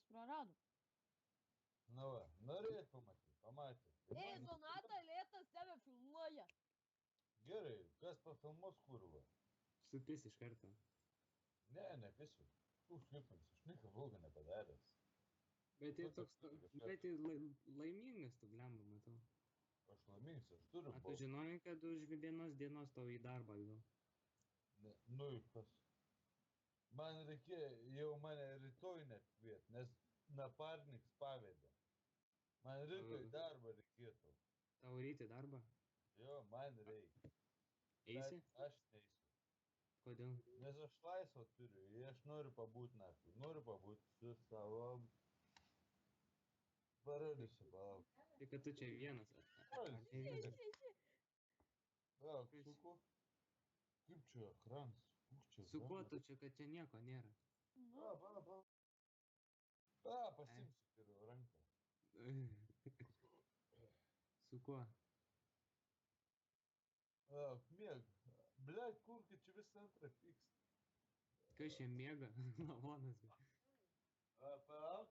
akis prarado. Nu va, norėjot pamatyti, pamatė. Ei, Donata, lėtas tave filmuoja. Gerai, kas pafilmuos kurva? Supis iš karto. Ne, nepisiu. Užlipins, aš nieko blogo nepadaręs. Bet Nu, tai toks, bet tai laimingas tu blemba, matau. Aš laimingas, aš turiu A tu balsą. žinojai, kad už vienos dienos tau į darbą jau? Ne, nu ir kas? Man reikėjo jau mane rytoj net kviet, nes naparniks pavedė. Man rytoj darbą reikėtų. Tau ryti darbą? Jo, man reikia. Eisi? Bet aš neisiu. Kodėl? Nes aš laisvą turiu ir aš noriu pabūt naktį. Noriu pabūt su savo... Parodysiu, palauk. Tai kad tu čia vienas. Palauk, su kuo? Kaip čia ekranas? Su kuo tu čia, kad čia nieko nėra? Palauk. Pasimsiu geriau ranką. Su kuo? Palauk, mieg. Blet, kur, kad čia visą antrą pyksta. Kas čia miega? Lavonas. Palauk.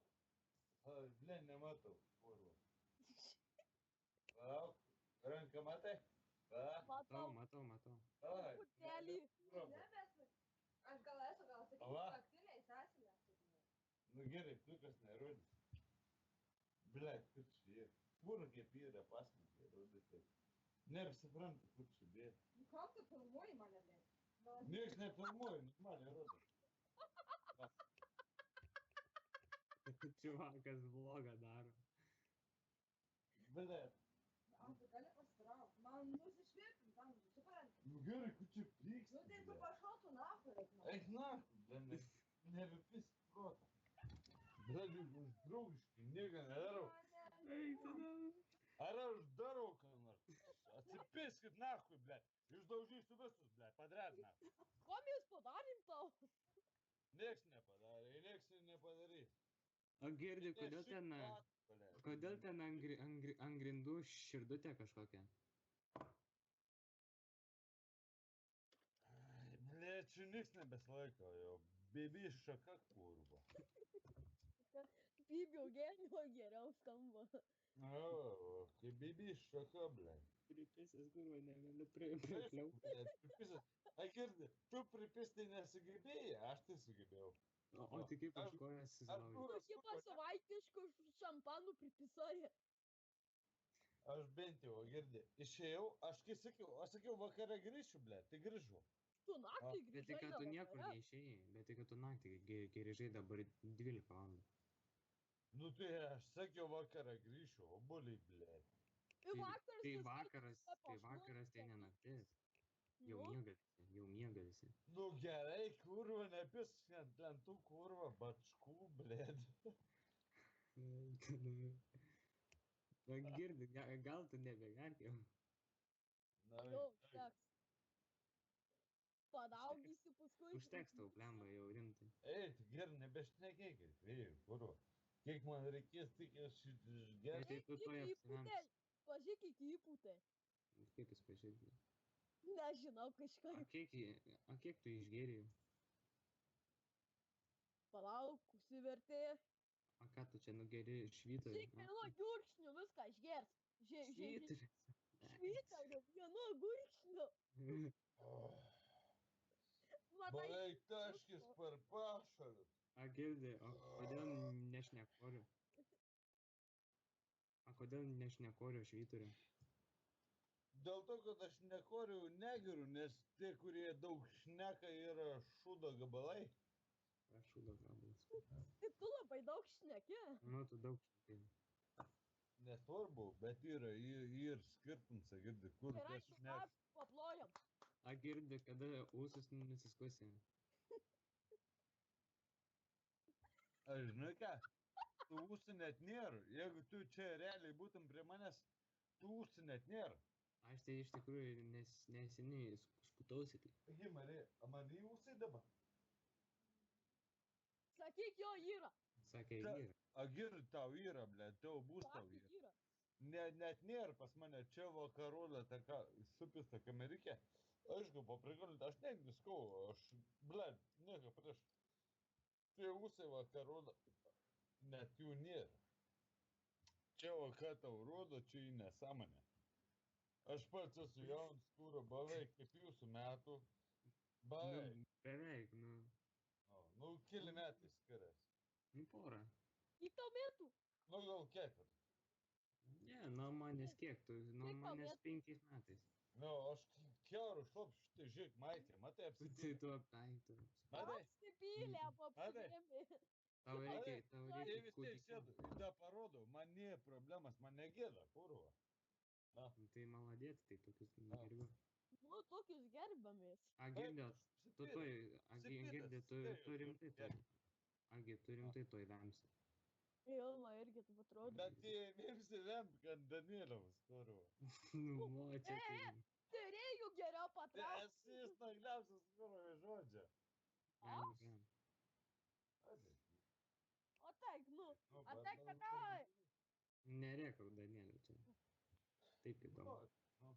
Blet, nematau. Palauk. Ranką matai? Matau. Putelį. Aš gal esu, gal sakyčiau, naktiniais esame. Nu gerai, tu kas nerodys. Blet, kur čia yra? Kur kaip yra pasmukė, rodyti. Neapsipranta, kur čia bėra. Nu, kam tu filmuoji mane, bėt? Nieks nefilmuoja, normaliai rodo. Čiuvakas vlogą daro. Blet. Tu gali pasitraukti. Man nusišvirpint, tam, supranti. Nu gerai, kur čia pyksta. Nu, tai tu pašautų nahu, eik nahu. Eik nahu, blet, nebepis protą. Blet, už draugiškai, nieko nedarau. Eik tada. Ar aš darau ką nors? Atsipiskit nahui, blet. Išdaužysiu visus, blet, padrėt nahui. Ko mes padarėm tau? Nieks nepadarė, nieks nepadarys. O girdi, kodėl ten ant grindų širdutė kažkokia? Blet, čia niks nebesilaiko jau. Bibi šaka kurva. Bibio geriau skamba. O, kaip bibi šaka, blet. Pripisęs kurva, negaliu pripliauti. Pripisęs. Girdi, tu pripistai nesugebėjai, aš tai sugebėjau. O tai kaip aš kojas susilaužiu? Tokie pasavaitiškų šampanų pripisoja. Aš bent jau, girdi, išėjau, aš sakiau, vakare grįšiu, blet, tai grįžau. Tu naktį grįžai. Bet tai, kad tu niekur neišėjai, bet tai, kad tu naktį grįžai dabar 12 valandų. Nu tai aš sakiau, vakarą grįšiu, oboliai, blet. Tai vakaras tai ne naktis. Jau miega visi. Nu gerai, kurva, nepis ant lentų, kurva, bačkų, blėd. Girdi, gal tu nebegerk jau. Jau, teks. Padaugysiu paskui. Užteks tau, blemba, jau rimtai. Ei, tai gerai, nebešnekėkit, vėjai, kurva. Kiek man reikės, tik aš išgersiu. Tai tu to apsivengs. Pažiūrėk, iki įpūtė. Kaip jis pažiūrėk? Nežinau, kažką. O kiek tu išgėrėjai? Palauk, užsivertė. O ką tu čia nugeri švyturį? Šiek vienu gurkšniu viską išgers. Švyturį? Švyturį, vienu gurkšniu. Beveik taškis per pašalius. A, girdi, o kodėl nešnekoriu? A, kodėl nešnekoriu švyturį? Dėl to, kad aš nekoriu negeriu, nes tie, kurie daug šneka, yra šūdo gabalai. Aš šūdo gabalas. Tai tu labai daug šneki. Nu, tu daug šneki. Nesvarbu, bet yra ir skirtumas, girdi, kur kas šneka. Gerai, paplojam. A, girdi, kada ūsus nusiskusi. Aš žinai ką, tu ūsų net nėra. Jeigu tu čia realiai būtum prie manęs, tu ūsų net nėra. Aš tai iš tikrųjų neseniai skutausi. Taigi, man į ūsai dabar? Sakyk, jo yra. Sakė, yra. A, girdi, tau yra, blėt, tau bus tau yra. Net nėra pas mane čia vakarolė, supista kamerikė. Aišku, paprigolinti, aš negdiskau, aš, blėt, nieko prieš. Tie ūsai vakarolė. net jų nėra. Čia va, ką tau rodo, čia į nesąmonę. Aš pats esu jaunas, kuro beveik kaip jūsų metų. Beveik. Nu, beveik, nu. Nu, keli metai skiriasi. Nu, porą. Į to metų. Nu, gal ketvirtį. Ne, nuo manęs kiek tu? Nuo Kiek tau manęs metų? 5 metais. Nu, aš kiaurų šlopšiu, tai žiūrėk, matai Tai apsipylė. tu aptaiktų. Matai, Apsipylė, apsirėmė. Tau Matai, reikia jie vis tiek kūdikio. sėdu, į tą parodo, man nėra problemas, man negėda, kurva. Na, Nu, tai maladėt, tai tokius A. gerbiu. Nu, tokius gerbamės. A, girdė, tu toj, girdė, tu rimtai toj. Agi, tu rimtai toj vemsi. Jo, man irgi taip atrodo. Bet jie vimsi vem, kad Danieliaus, kurva. Nu, mo, čia tai. Turėjau geriau Tai patraukti. esi snagliausias kurva žodžio. Vem, vem. O tak, nu. Nu, A bet, tak, nu, davai. Nerėkau, Danieliu, čia. Taip įdomu. nu.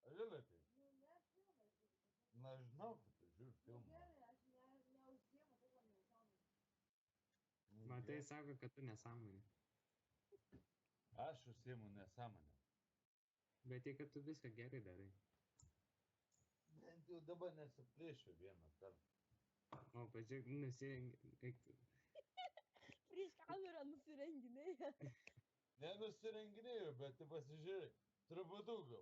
Žinai, tai, Nu, ne filmai. na, žinau, kad tu žiūri Nu, filmą. gerai, aš neužsiemu to, ko nesąmonė. Matai, sako, kad tu nesąmonė. Aš užsiemu nesąmonę. Bet tai, kad tu viską gerai darai. Bent jau dabar nesiplėšiu vieną kartą. O, pažiūrėk, nusirengi. Eik tu. Prieš kamerą nusirenginėja. Nenusirenginėjau, bet tu pasižiūrėk. Truputuką,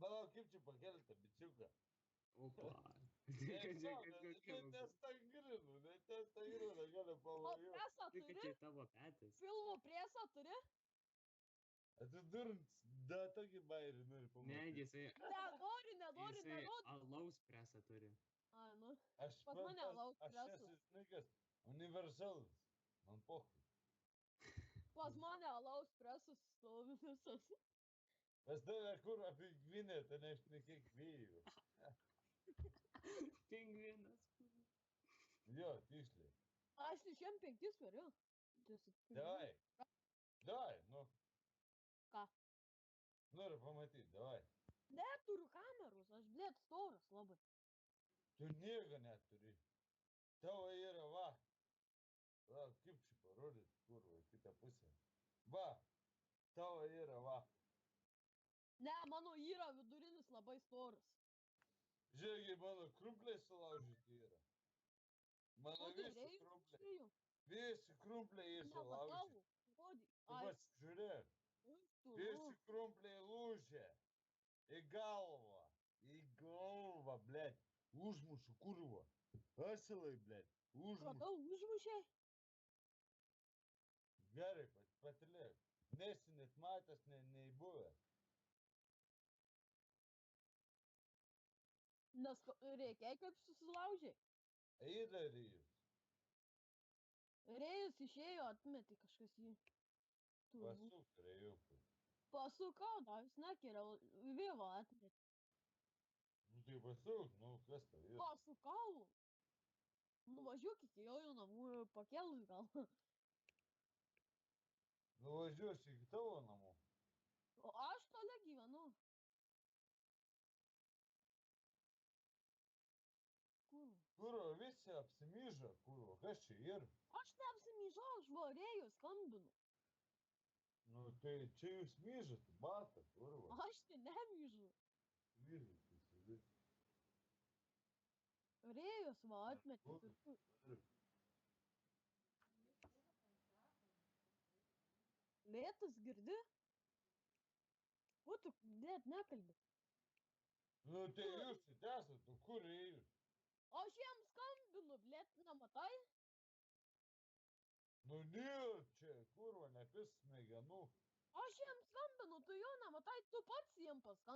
palauk, kaip čia pakelti bičiuką. Opa. Tai, kad čia kažkokia. Nestagrinu, gali O pavojų. presą Tai, kad turi? čia tavo petis. Filmo presą turi? Atidurint, da tokį bairį nori Ne, pamatyti. jisai. Nenori, nenori, Jisai nenori. alaus presą turi. A, nu. Aš Pas mane alaus aš presas. esu žinokės universalus. Man pohui. Pas mane alaus presas stovi visas. Pas tave kur apie gvinę, tai nešnekėk vėjų. Pingvinas. Jo, tiksliai. Aš šiandien 5 sveriu. Davai. Davai, nu. Ką? Noriu pamatyti, davai. Neturiu kameros, aš blėt storas labai. Tu nieko neturi. Tavo yra va. Va, kaip čia parodyti, kurva, kitą pusę. Va. Tavo yra va. Ne, mano yra vidurinis labai storas. Žiūrėk, mano krumpliai sulaužyti yra. Mano O tai visi reikia krumpliai. išėjau. Visi krumpliai įsilaužyti. Nematau. Rodį. Tu Ai, pasižiūrėk. tu. Visi krumpliai lūžė. Į galvą. Į galvą, blėt. Užmušu, kurva. Asilai, blėt. Užmušu. Pratau, užmušė. Gerai, patilėk. Nesi net matęs, nei buvęs. Nes reikia, kaip susilaužė. Eina Rijus. Rėjus išėjo, atmetė kažkas jį. Turbūt. Pasuk Rijukai. Pasukau, dar jis nekeria, vėl atmetė. Nu tai pasuk, nu kas tai yra? Pasukau. Nuvažiuok iki jo namų ir pakelus gal. Nuvažiuosi iki tavo namų. O aš tole gyvenu. Kur? Kurva, visi apsimyžo, kurva, kas čia yra? Aš neapsimyžau, aš varėjau, skambinu. Nu tai čia jūs myžat, bata, kurva. Aš tai nemyžu. Myžat, visi. Rėjus va atmetė. Lėtas girdi? O tu net nekalbi. Nu tai jūs esat, tu kur Rijus? Aš jam skambinu, blėt, nematai? Nu nėra čia, kurva, nepis smegenų. Aš jam skambinu, tu jo nematai, tu pats jam paskambinu.